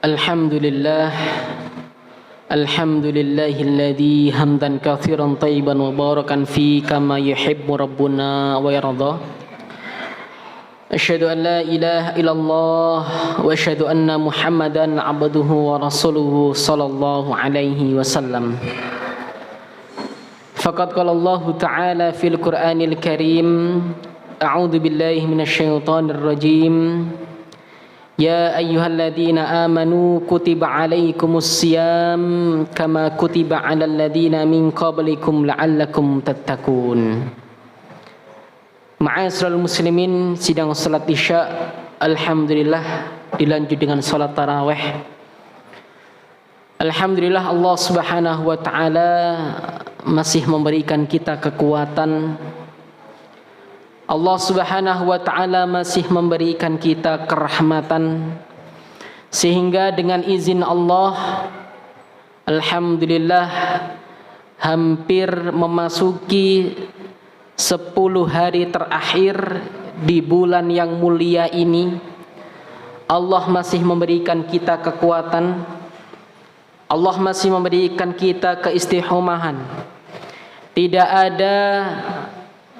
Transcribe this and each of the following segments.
Alhamdulillah Alhamdulillahilladzi hamdan katsiran thayyiban mubarakan fi kama yuhibbu rabbuna wa yarda. Asyhadu an la ilaha illallah wa asyhadu anna Muhammadan abduhu wa rasuluhu sallallahu alaihi wasallam. Faqad qala Allah ta'ala fil Qur'anil Karim, a'udzu billahi minasyaitonir rajim. Ya ayyuhalladzina amanu kutiba alaikumus siyam kama kutiba alal ladzina min qablikum la'allakum tattaqun. Ma'asyiral muslimin, sidang salat Isya alhamdulillah dilanjut dengan salat tarawih. Alhamdulillah Allah Subhanahu wa taala masih memberikan kita kekuatan. Allah Subhanahu wa taala masih memberikan kita kerahmatan, sehingga dengan izin Allah alhamdulillah hampir memasuki 10 hari terakhir di bulan yang mulia ini. Allah masih memberikan kita kekuatan, Allah masih memberikan kita keistiqomahan. Tidak ada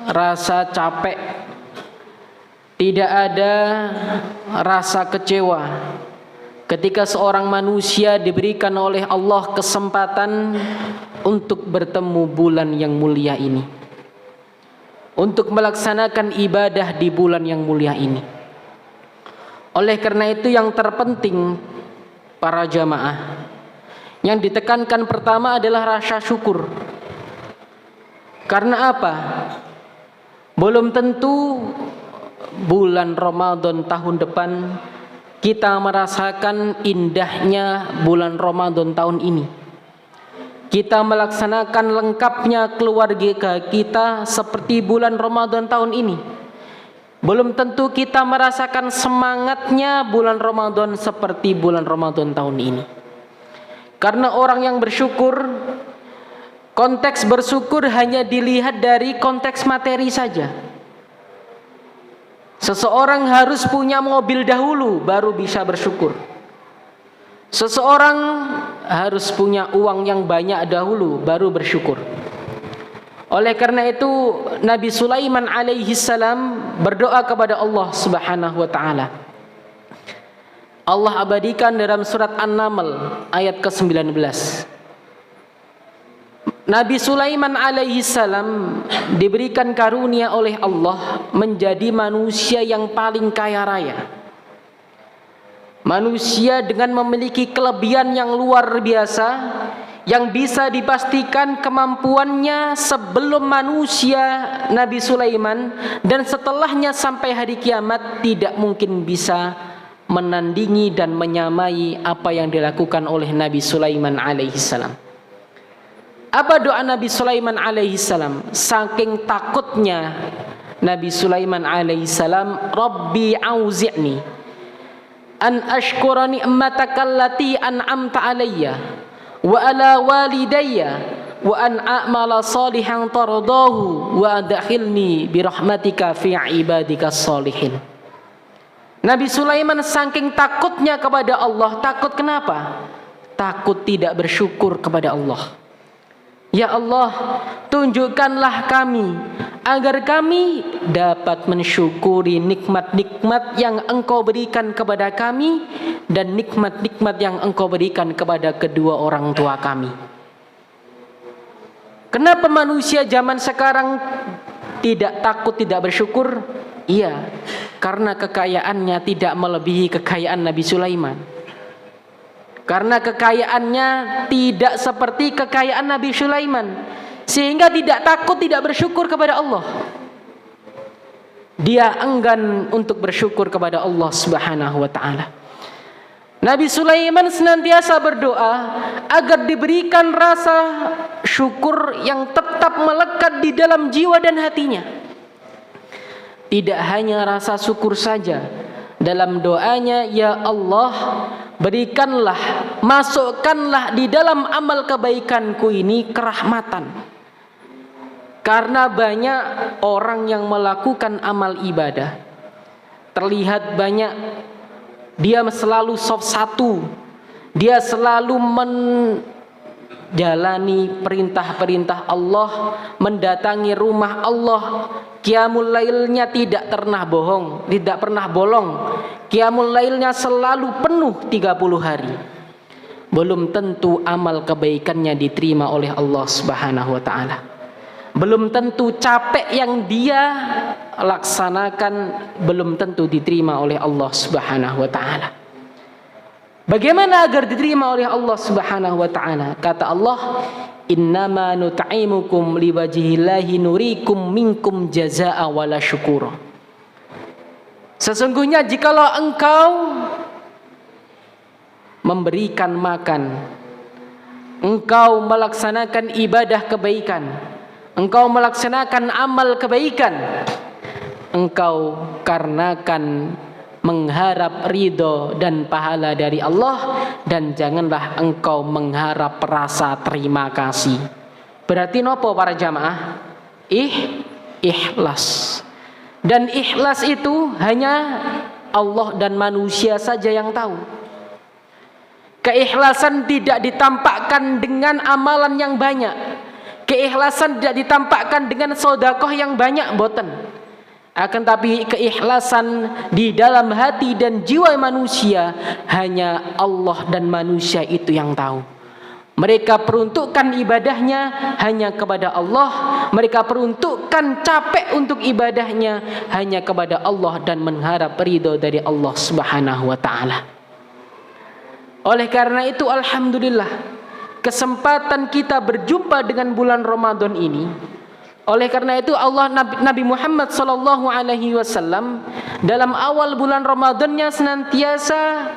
rasa capek, tidak ada rasa kecewa ketika seorang manusia diberikan oleh Allah kesempatan untuk bertemu bulan yang mulia ini, untuk melaksanakan ibadah di bulan yang mulia ini. Oleh karena itu yang terpenting para jamaah, yang ditekankan pertama adalah rasa syukur. Karena apa? Belum tentu bulan Ramadan tahun depan kita merasakan indahnya bulan Ramadan tahun ini. Kita melaksanakan lengkapnya keluarga kita seperti bulan Ramadan tahun ini. Belum tentu kita merasakan semangatnya bulan Ramadan seperti bulan Ramadan tahun ini. Karena orang yang bersyukur, konteks bersyukur hanya dilihat dari konteks materi saja. Seseorang harus punya mobil dahulu baru bisa bersyukur. Seseorang harus punya uang yang banyak dahulu baru bersyukur. Oleh karena itu Nabi Sulaiman alaihi salam berdoa kepada Allah Subhanahu wa taala. Allah abadikan dalam surat An-Naml ayat ke-19. Nabi Sulaiman alaihi salam diberikan karunia oleh Allah menjadi manusia yang paling kaya raya. Manusia dengan memiliki kelebihan yang luar biasa, yang bisa dipastikan kemampuannya sebelum manusia Nabi Sulaiman dan setelahnya sampai hari kiamat tidak mungkin bisa menandingi dan menyamai apa yang dilakukan oleh Nabi Sulaiman alaihi salam. Apa doa Nabi Sulaiman alaihi salam? Saking takutnya Nabi Sulaiman alaihi salam, Rabbi auzi'ni an ashkura ni'mataka allati an'amta alayya wa ala walidayya wa an a'mala salihan tardahu wa adkhilni bi rahmatika fi ibadika sholihin. Nabi Sulaiman saking takutnya kepada Allah. Takut kenapa? Takut tidak bersyukur kepada Allah. Ya Allah, tunjukkanlah kami agar kami dapat mensyukuri nikmat-nikmat yang Engkau berikan kepada kami dan nikmat-nikmat yang Engkau berikan kepada kedua orang tua kami. Kenapa manusia zaman sekarang tidak takut, tidak bersyukur? Iya, karena kekayaannya tidak melebihi kekayaan Nabi Sulaiman. Karena kekayaannya tidak seperti kekayaan Nabi Sulaiman, sehingga tidak takut, tidak bersyukur kepada Allah. Dia enggan untuk bersyukur kepada Allah Subhanahu wa taala. Nabi Sulaiman senantiasa berdoa agar diberikan rasa syukur yang tetap melekat di dalam jiwa dan hatinya. Tidak hanya rasa syukur saja, dalam doanya, ya Allah, berikanlah, masukkanlah di dalam amal kebaikanku ini kerahmatan. Karena banyak orang yang melakukan amal ibadah, terlihat banyak dia selalu saf satu Dia selalu menjalani perintah-perintah Allah, mendatangi rumah Allah. Qiyamul lailnya tidak pernah bohong, tidak pernah bolong. Qiyamul lailnya selalu penuh 30 hari. Belum tentu amal kebaikannya diterima oleh Allah Subhanahu wa taala. Belum tentu capek yang dia laksanakan belum tentu diterima oleh Allah Subhanahu wa taala. Bagaimana agar diterima oleh Allah Subhanahu wa taala? Kata Allah, "Innama nut'imukum liwajhillahi nurikum minkum jazaa'a wala syukura." Sesungguhnya jikalau engkau memberikan makan, engkau melaksanakan ibadah kebaikan, engkau melaksanakan amal kebaikan, engkau karenakan mengharap ridho dan pahala dari Allah, dan janganlah engkau mengharap rasa terima kasih. Berarti nopo para jamaah? Ikhlas. Dan ikhlas itu hanya Allah dan manusia saja yang tahu. Keikhlasan tidak ditampakkan dengan amalan yang banyak. Keikhlasan tidak ditampakkan dengan sedekah yang banyak, boten. Akan tapi keikhlasan di dalam hati dan jiwa manusia hanya Allah dan manusia itu yang tahu. Mereka peruntukkan ibadahnya hanya kepada Allah. Mereka peruntukkan capek untuk ibadahnya hanya kepada Allah dan mengharap ridho dari Allah Subhanahu wa taala. Oleh karena itu alhamdulillah kesempatan kita berjumpa dengan bulan Ramadan ini. Oleh karena itu Allah Nabi Muhammad sallallahu alaihi wasallam dalam awal bulan Ramadannya senantiasa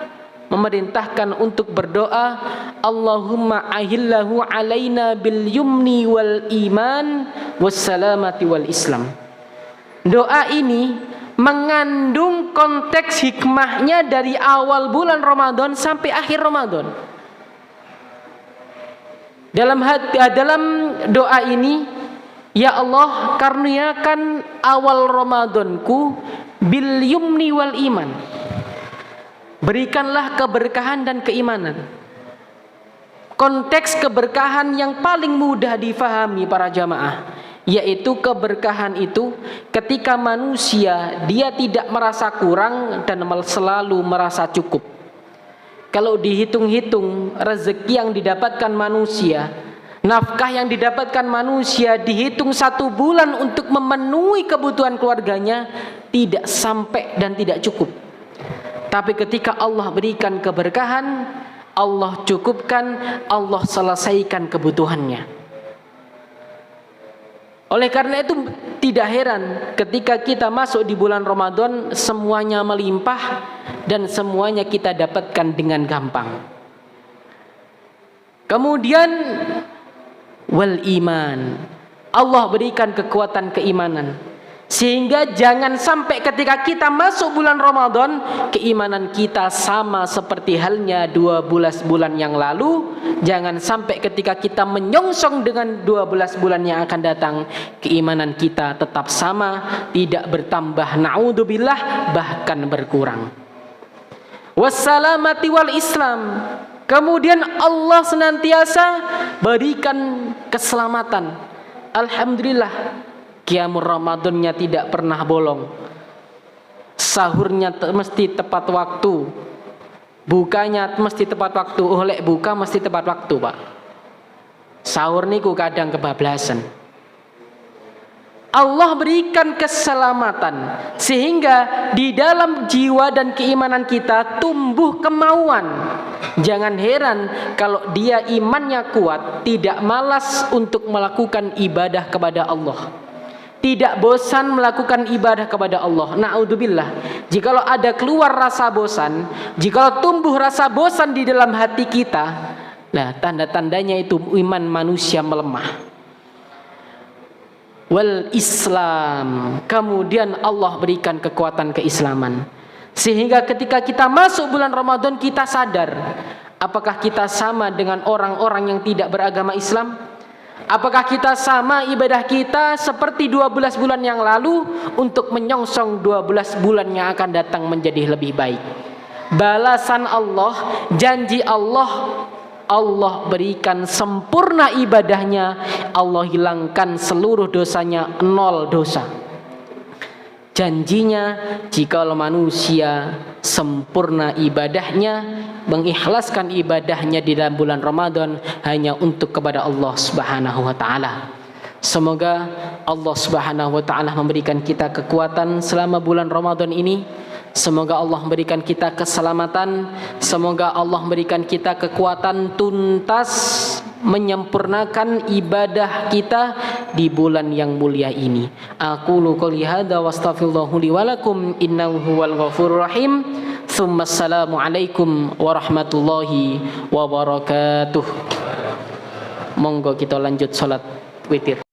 memerintahkan untuk berdoa, Allahumma ahillahu alaina bil yumni wal iman wassalamati wal islam. Doa ini mengandung konteks hikmahnya dari awal bulan Ramadan sampai akhir Ramadan. Dalam doa ini, ya Allah, karuniakan awal Ramadanku bil yumni wal iman. Berikanlah keberkahan dan keimanan. Konteks keberkahan yang paling mudah difahami para jamaah, yaitu keberkahan itu ketika manusia dia tidak merasa kurang dan selalu merasa cukup. Kalau dihitung-hitung rezeki yang didapatkan manusia, nafkah yang didapatkan manusia dihitung 1 bulan untuk memenuhi kebutuhan keluarganya, tidak sampai dan tidak cukup. Tapi ketika Allah berikan keberkahan, Allah cukupkan, Allah selesaikan kebutuhannya. Oleh karena itu tidak heran ketika kita masuk di bulan Ramadan semuanya melimpah dan semuanya kita dapatkan dengan gampang. Kemudian wal iman, Allah berikan kekuatan keimanan, sehingga jangan sampai ketika kita masuk bulan Ramadan keimanan kita sama seperti halnya 12 bulan yang lalu. Jangan sampai ketika kita menyongsong dengan 12 bulan yang akan datang keimanan kita tetap sama, tidak bertambah, naudzubillah, bahkan berkurang. Wassalamati wal islam. Kemudian Allah senantiasa berikan keselamatan. Alhamdulillah, qiyamul Ramadannya tidak pernah bolong. Sahurnya mesti tepat waktu. Bukanya mesti tepat waktu. Oleh buka mesti tepat waktu, Pak. Sahur niku kadang kebablasan. Allah berikan keselamatan sehingga di dalam jiwa dan keimanan kita tumbuh kemauan. Jangan heran kalau dia imannya kuat, tidak malas untuk melakukan ibadah kepada Allah, tidak bosan melakukan ibadah kepada Allah. Na'udzubillah, jikalau ada keluar rasa bosan, jikalau tumbuh rasa bosan di dalam hati kita, nah tanda-tandanya itu iman manusia melemah. Wal Islam, kemudian Allah berikan kekuatan keislaman, sehingga ketika kita masuk bulan Ramadan kita sadar, apakah kita sama dengan orang-orang yang tidak beragama Islam? Apakah kita sama ibadah kita seperti 12 bulan yang lalu untuk menyongsong 12 bulan yang akan datang menjadi lebih baik? balasan Allah, janji Allah, Allah berikan sempurna ibadahnya, Allah hilangkan seluruh dosanya, 0 dosa. Janjinya jika manusia sempurna ibadahnya, mengikhlaskan ibadahnya di dalam bulan Ramadan hanya untuk kepada Allah Subhanahu wa taala. Semoga Allah Subhanahu wa taala memberikan kita kekuatan selama bulan Ramadan ini. Semoga Allah memberikan kita keselamatan. Semoga Allah memberikan kita kekuatan tuntas menyempurnakan ibadah kita di bulan yang mulia ini. Aqulu qouli hadza wa astaghfirullahu li wa lakum innahu huwal ghafurur rahim. Assalamu alaikum warahmatullahi wabarakatuh. Monggo kita lanjut salat witir.